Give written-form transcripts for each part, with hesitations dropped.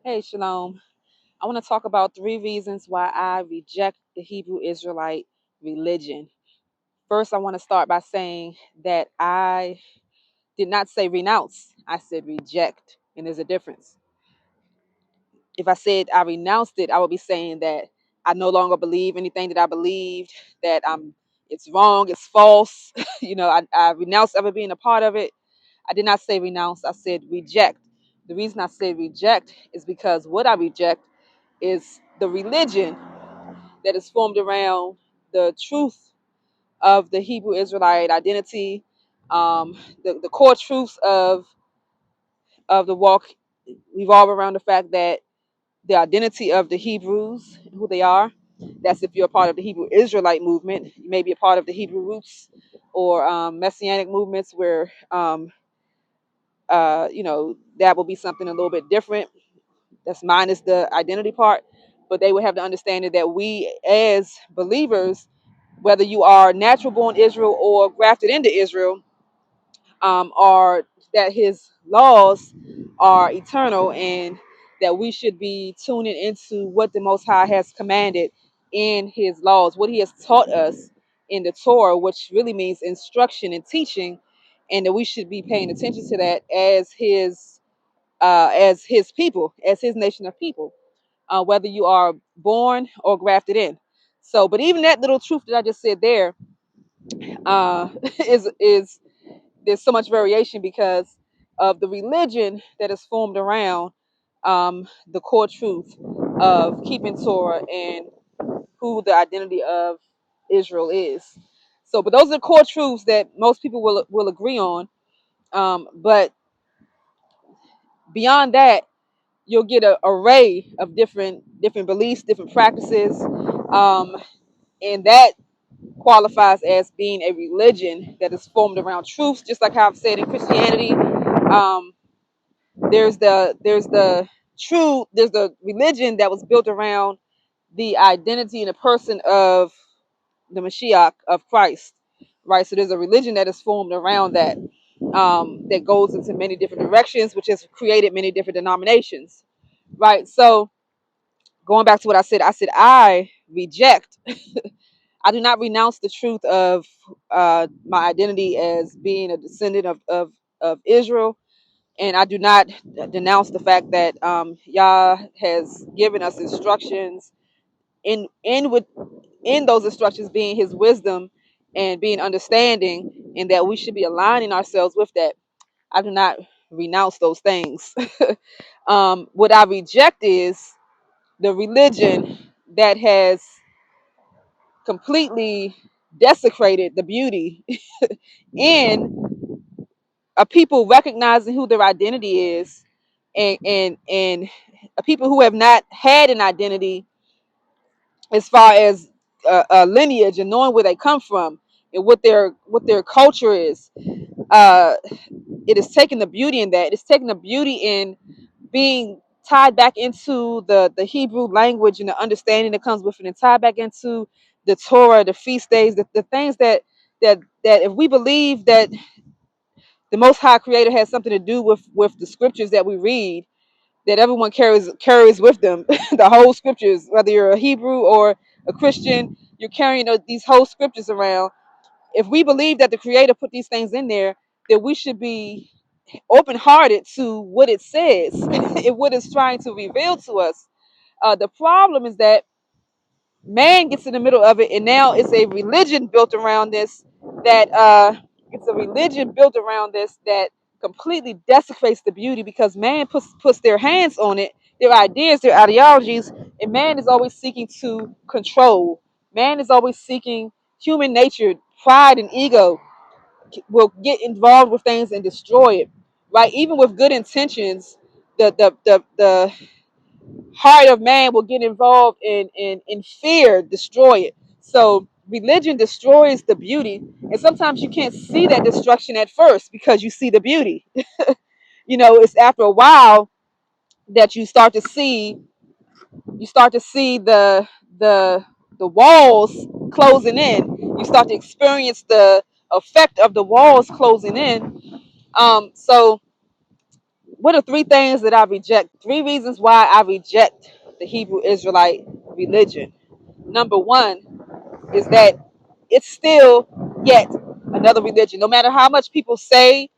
Hey, Shalom. I want to talk about 3 reasons why I reject the Hebrew Israelite religion. First, I want to start by saying that I did not say renounce, I said reject, and there's a difference. If I said I renounced it, I would be saying that I no longer believe anything that I believed, that it's wrong, it's false. I renounced ever being a part of it. I did not say renounce, I said reject. The reason I said reject is because what I reject is the religion that is formed around the truth of the Hebrew Israelite identity, the core truths of the walk revolve around the fact that the identity of the Hebrews, who they are. That's if you're a part of the Hebrew Israelite movement. You may be a part of the Hebrew roots or Messianic movements where, that will be something a little bit different. That's minus the identity part. But they would have the understanding that we as believers, whether you are natural born Israel or grafted into Israel, are that his laws are eternal and that we should be tuning into what the Most High has commanded in his laws, what he has taught us in the Torah, which really means instruction and teaching, and that we should be paying attention to that as his people, as his nation of people, whether you are born or grafted in. So, but even that little truth that I just said there is there's so much variation because of the religion that is formed around the core truth of keeping Torah and who the identity of Israel is. So, but those are the core truths that most people will agree on. But beyond that, you'll get an array of different beliefs, different practices, and that qualifies as being a religion that is formed around truths, just like how I've said in Christianity. There's the religion that was built around the identity and the person of the Mashiach of Christ, right? So there's a religion that is formed around that, that goes into many different directions, which has created many different denominations, right? So going back to what I said I reject. I do not renounce the truth of my identity as being a descendant of Israel, and I do not denounce the fact that Yah has given us instructions in those instructions being His wisdom and being understanding, and that we should be aligning ourselves with that. I do not renounce those things. What I reject is the religion that has completely desecrated the beauty in a people recognizing who their identity is, and a people who have not had an identity as far as a lineage and knowing where they come from and what their culture is. uh it is taking the beauty in that. It's taking the beauty in being tied back into the Hebrew language and the understanding that comes with it, and tied back into the Torah, the feast days, the things that if we believe that the Most High Creator has something to do with the scriptures that we read, that everyone carries with them, the whole scriptures, whether you're a Hebrew or a Christian, you're carrying these whole scriptures around. If we believe that the Creator put these things in there, then we should be open-hearted to what it says and what it's trying to reveal to us. The problem is that man gets in the middle of it, and now it's a religion built around this that completely desecrates the beauty, because man puts their hands on it, their ideas, their ideologies, and man is always seeking to control. Man is always seeking human nature, pride and ego will get involved with things and destroy it. Right? Even with good intentions, the heart of man will get involved in fear, destroy it. So religion destroys the beauty, and sometimes you can't see that destruction at first because you see the beauty. It's after a while that you start to see the walls closing in. You start to experience the effect of the walls closing in. So what are three things that I reject? Three reasons why I reject the Hebrew Israelite religion. Number one is that it's still yet another religion. No matter how much people say,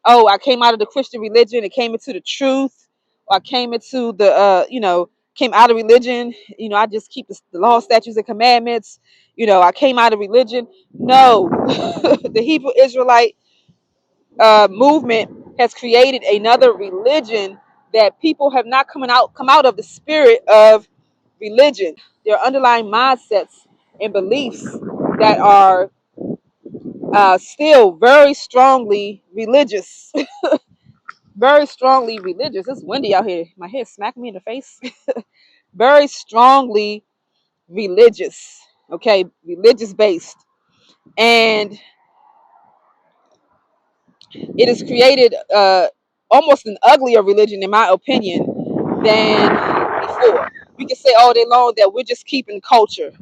oh, I came out of the Christian religion, it came into the truth, or I came into the, came out of religion, I just keep the law, statutes, and commandments, I came out of religion. No, the Hebrew Israelite movement has created another religion that people have not come out of the spirit of religion. Their underlying mindsets and beliefs that are still very strongly religious. Very strongly religious. It's windy out here. My head smacked me in the face. Very strongly religious. Okay, religious based. And it has created almost an uglier religion, in my opinion, than before. We can say all day long that we're just keeping culture.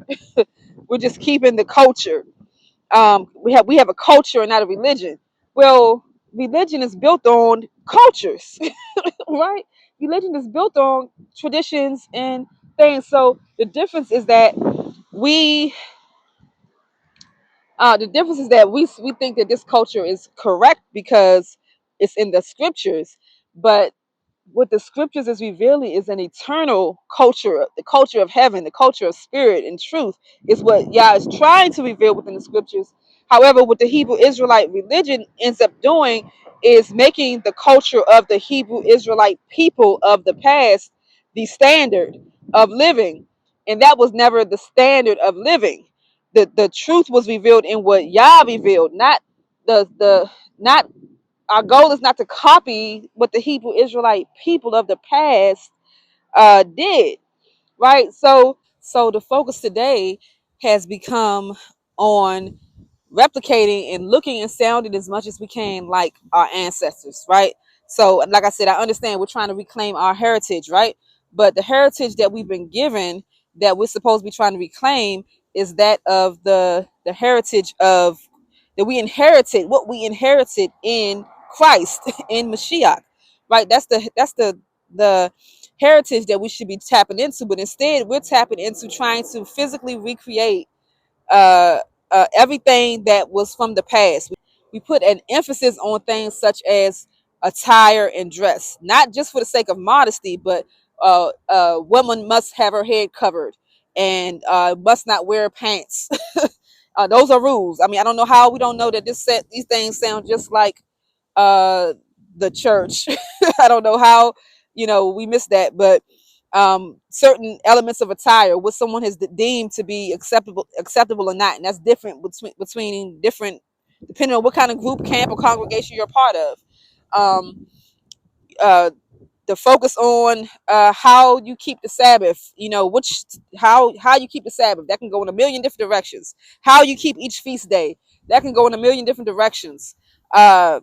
We're just keeping the culture. We have a culture and not a religion. Well, religion is built on cultures, right? Religion is built on traditions and things. So the difference is that we we think that this culture is correct because it's in the scriptures, but what the scriptures is revealing is an eternal culture, the culture of heaven, the culture of spirit and truth is what Yah is trying to reveal within the scriptures. However, what the Hebrew Israelite religion ends up doing is making the culture of the Hebrew Israelite people of the past the standard of living. And that was never the standard of living. The truth was revealed in what Yah revealed, not the not our goal is not to copy what the Hebrew Israelite people of the past did, right? So the focus today has become on replicating and looking and sounding as much as we can like our ancestors, right? So, like I said, I understand we're trying to reclaim our heritage, right? But the heritage that we've been given, that we're supposed to be trying to reclaim, is that of the heritage of that we inherited, what we inherited in Christ, in Mashiach, right? That's the heritage that we should be tapping into. But instead, we're tapping into trying to physically recreate uh, everything that was from the past. We put an emphasis on things such as attire and dress, not just for the sake of modesty, but woman must have her head covered and must not wear pants. Those are rules. I mean, I don't know how we don't know that these things sound just like uh the church. I don't know how we missed that, but certain elements of attire, what someone has deemed to be acceptable or not, and that's different between different, depending on what kind of group, camp, or congregation you're a part of. um uh the focus on how you keep the Sabbath, which how you keep the Sabbath, that can go in a million different directions. How you keep each feast day, that can go in a million different directions. uh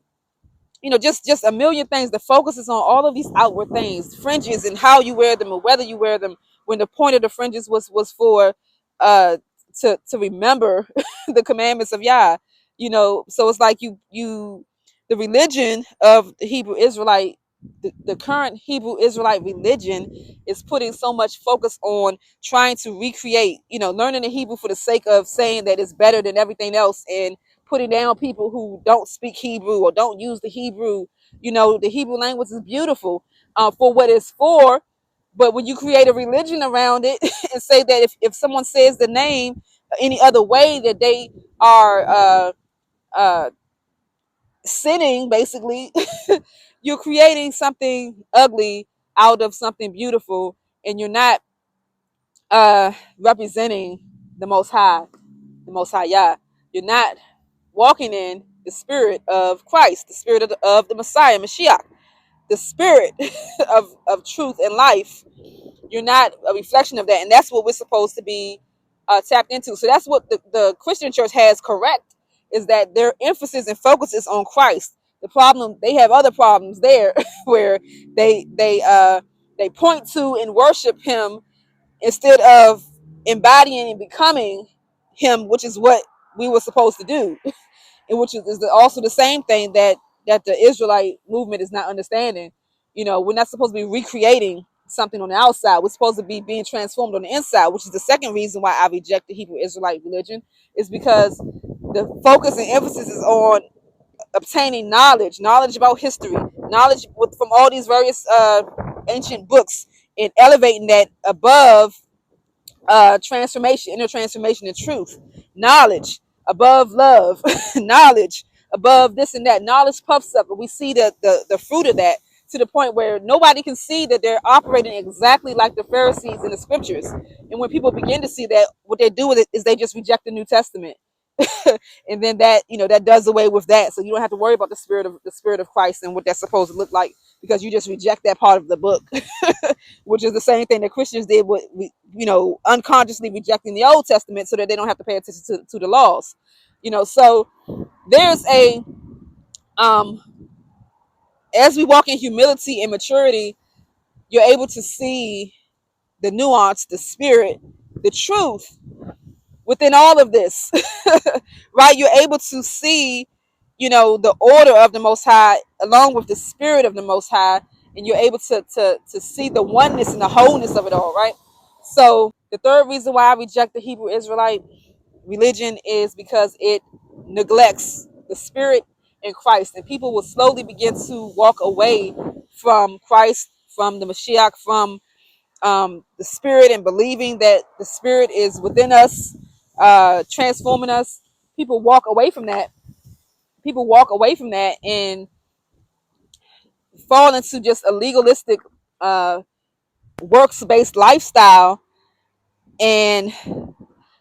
just a million things. The focus is on all of these outward things, fringes, and how you wear them or whether you wear them, when the point of the fringes was for uh to remember the commandments of Yah. So it's like you the religion of the Hebrew Israelite, the current Hebrew Israelite religion is putting so much focus on trying to recreate, learning the Hebrew for the sake of saying that it's better than everything else, and putting down people who don't speak Hebrew or don't use the Hebrew. The Hebrew language is beautiful for what it's for. But when you create a religion around it and say that if someone says the name any other way, that they are uh, sinning, basically, you're creating something ugly out of something beautiful, and you're not representing the Most High, Yah. You're not walking in the spirit of Christ, the spirit of the Messiah, Mashiach, the spirit of truth and life. You're not a reflection of that. And that's what we're supposed to be tapped into. So that's what the Christian church has correct, is that their emphasis and focus is on Christ. The problem, they have other problems there where they point to and worship him instead of embodying and becoming him, which is what we were supposed to do, and which is also the same thing that the Israelite movement is not understanding. We're not supposed to be recreating something on the outside. We're supposed to be being transformed on the inside, which is the second reason why I reject the Hebrew Israelite religion, is because the focus and emphasis is on obtaining knowledge about history, knowledge from all these various ancient books, and elevating that above transformation, inner transformation and truth. Knowledge above love. Knowledge above this and that. Knowledge puffs up, and we see the fruit of that, to the point where nobody can see that they're operating exactly like the Pharisees in the scriptures. And when people begin to see that, what they do with it is they just reject the New Testament. And then that does away with that, so you don't have to worry about the spirit of Christ and what that's supposed to look like, because you just reject that part of the book. Which is the same thing that Christians did with, unconsciously rejecting the Old Testament so that they don't have to pay attention to the laws. So there's um as we walk in humility and maturity, you're able to see the nuance, the spirit, the truth within all of this. Right? You're able to see, the order of the Most High along with the spirit of the Most High, and you're able to see the oneness and the wholeness of it all, right? So the third reason why I reject the Hebrew Israelite religion is because it neglects the spirit in Christ, and people will slowly begin to walk away from Christ, from the Mashiach, from the spirit, and believing that the spirit is within us, transforming us. People walk away from that. People walk away from that and fall into just a legalistic, works-based lifestyle, and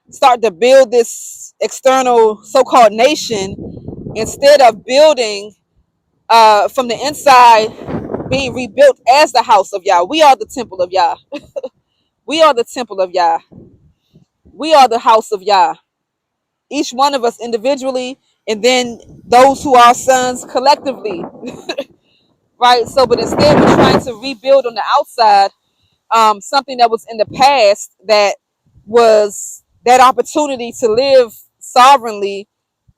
start to build this external so-called nation instead of building from the inside, being rebuilt as the house of Yah. We are the temple of Yah. We are the temple of Yah. We are the house of Yah. Each one of us individually, and then those who are sons collectively. Right? So, but instead we're trying to rebuild on the outside, something that was in the past, that was that opportunity to live sovereignly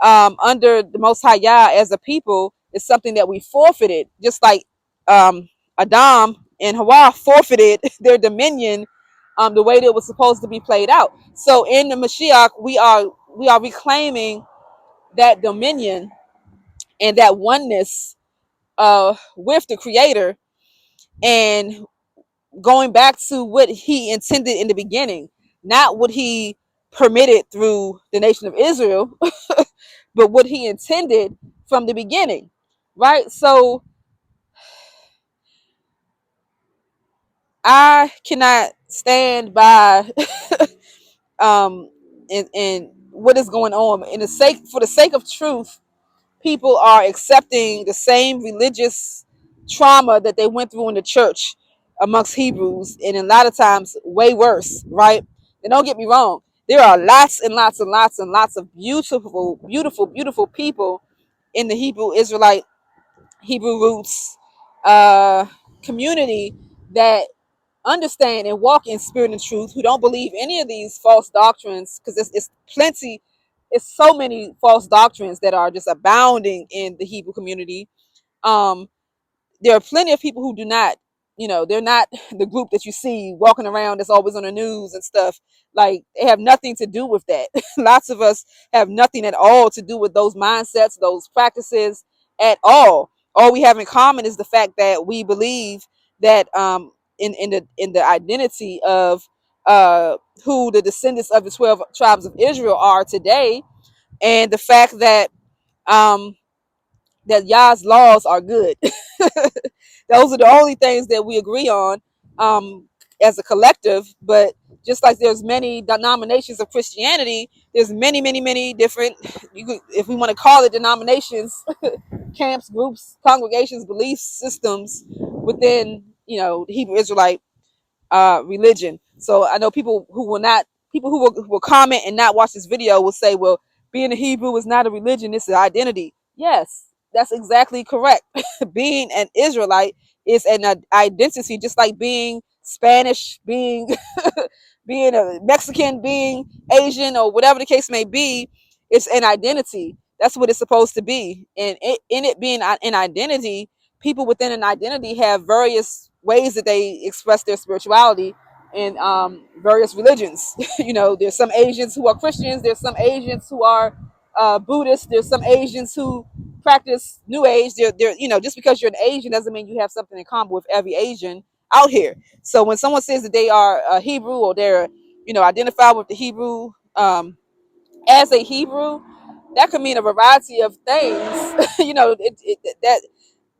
under the Most High Yah as a people, is something that we forfeited, just like Adam and Hawa forfeited their dominion, the way that it was supposed to be played out. So in the Mashiach, we are reclaiming that dominion and that oneness with the Creator, and going back to what He intended in the beginning, not what He permitted through the nation of Israel, but what He intended from the beginning, right? So I cannot stand by and what is going on. For the sake of truth, people are accepting the same religious trauma that they went through in the church amongst Hebrews, and a lot of times way worse, right? And don't get me wrong, there are lots and lots and lots and lots of beautiful, beautiful, beautiful people in the Hebrew roots uh, community that understand and walk in spirit and truth, who don't believe any of these false doctrines, because it's so many false doctrines that are just abounding in the Hebrew community. um there are plenty of people who do not, they're not the group that you see walking around that's always on the news and stuff. Like, they have nothing to do with that. Lots of us have nothing at all to do with those mindsets, those practices at all. All we have in common is the fact that we believe that in the identity of who the descendants of the 12 tribes of Israel are today, and the fact that um that Yah's laws are good. Those are the only things that we agree on, as a collective. But just like there's many denominations of Christianity, there's many, many, many different, if we want to call it denominations, camps, groups, congregations, belief systems within, the Hebrew Israelite religion. So I know people who will comment and not watch this video will say, well, being a Hebrew is not a religion, it's an identity. Yes, that's exactly correct. Being an Israelite is an identity, just like being Spanish, being being a Mexican, being Asian, or whatever the case may be. It's an identity. That's what it's supposed to be. And in it being an identity, people within an identity have various ways that they express their spirituality in various religions. You know, there's some Asians who are Christians. There's some Asians who are Buddhists. There's some Asians who practice New Age. They're, you know, just because you're an Asian doesn't mean you have something in common with every Asian out here. So when someone says that they are a Hebrew, or they're, you know, identified with the Hebrew, as a Hebrew, that could mean a variety of things. You know, that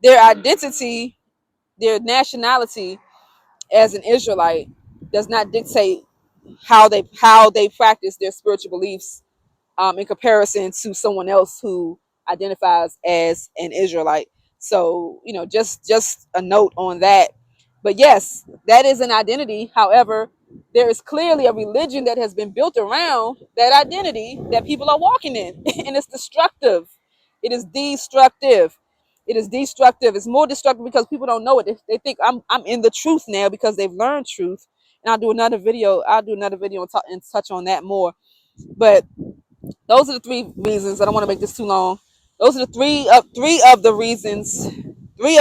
their identity, their nationality as an Israelite does not dictate how they practice their spiritual beliefs, in comparison to someone else who identifies as an Israelite. So, you know, just a note on that. But yes, that is an identity. However, there is clearly a religion that has been built around that identity that people are walking in, and it's destructive. It is destructive. It is destructive. It's more destructive because people don't know it. They think I'm in the truth now because they've learned truth. And I'll do another video. And touch on that more. But those are the three reasons. I don't want to make this too long. Those are the three of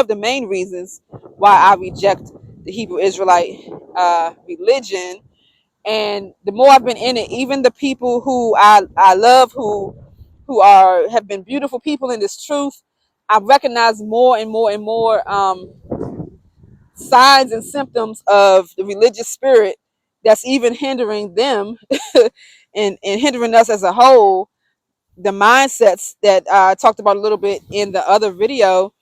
the main reasons why I reject the Hebrew Israelite religion. And the more I've been in it, even the people who I love, who have been beautiful people in this truth, I've recognized more and more and more signs and symptoms of the religious spirit that's even hindering them and hindering us as a whole. The mindsets that I talked about a little bit in the other video,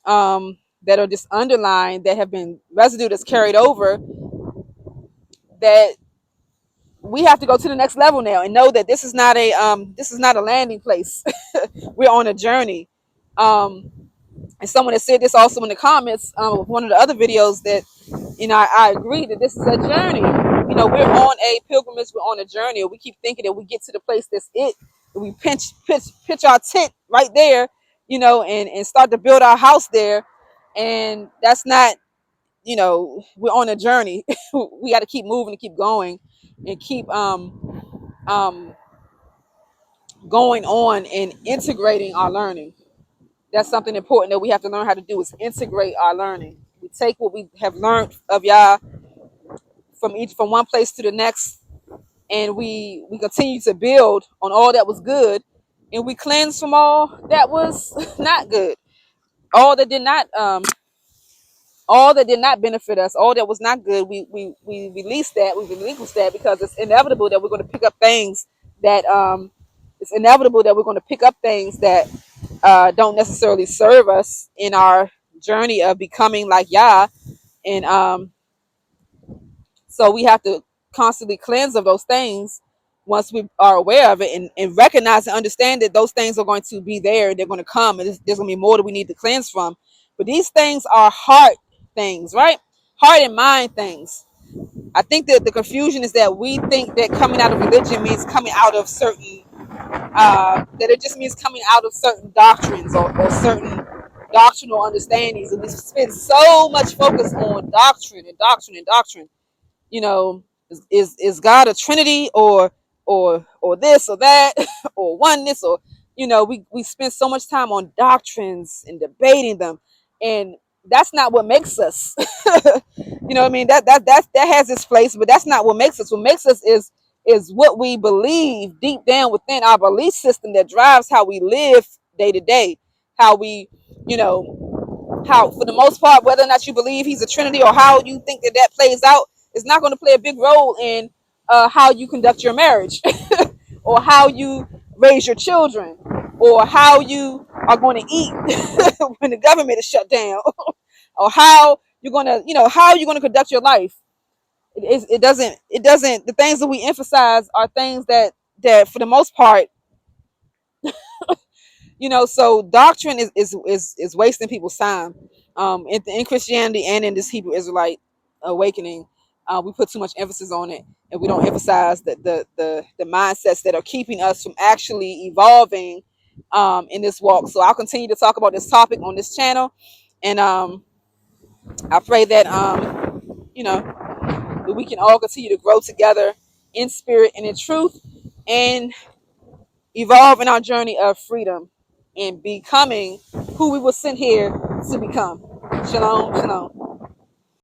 that are just underlined, that have been residue that's carried over, that we have to go to the next level now and know that this is not a landing place. We're on a journey. And someone has said this also in the comments, of one of the other videos, that, you know, I agree that this is a journey. You know, we're on a pilgrimage, we're on a journey. We keep thinking that we get to the place that's it, and we pitch our tent right there, you know, and start to build our house there. And that's not, you know, we're on a journey. We got to keep moving and keep going, and keep going on and integrating our learning. That's something important that we have to learn how to do, is integrate our learning. We take what we have learned of Yah from one place to the next, and we continue to build on all that was good, and we cleanse from all that was not good, all that did not benefit us, all that was not good. We release that, we relinquish that, because it's inevitable that we're going to pick up things that don't necessarily serve us in our journey of becoming like Yah. And so we have to constantly cleanse of those things once we are aware of it, and recognize and understand that those things are going to be there, they're going to come, and there's going to be more that we need to cleanse from. But these things are heart things, right? Heart and mind things. I think that the confusion is that we think that coming out of religion means coming out of certain that it just means coming out of certain doctrines, or certain doctrinal understandings, and we spend so much focus on doctrine and doctrine and doctrine. You know, is God a Trinity, or this or that, or oneness, or, you know, we spend so much time on doctrines and debating them, and that's not what makes us. You know what I mean? That has its place, but that's not what makes us. What makes us is what we believe deep down within our belief system, that drives how we live day to day, how we, you know, how, for the most part, whether or not you believe he's a Trinity, or how you think that plays out, is not going to play a big role in how you conduct your marriage, or how you raise your children, or how you are going to eat when the government is shut down, or how you're going to, you know, how you're going to conduct your life. It doesn't. The things that we emphasize are things that for the most part, you know. So doctrine is wasting people's time, in Christianity and in this Hebrew Israelite awakening. We put too much emphasis on it, and we don't emphasize the mindsets that are keeping us from actually evolving in this walk. So I'll continue to talk about this topic on this channel, and I pray that you know, that we can all continue to grow together in spirit and in truth, and evolve in our journey of freedom, and becoming who we were sent here to become. Shalom, shalom.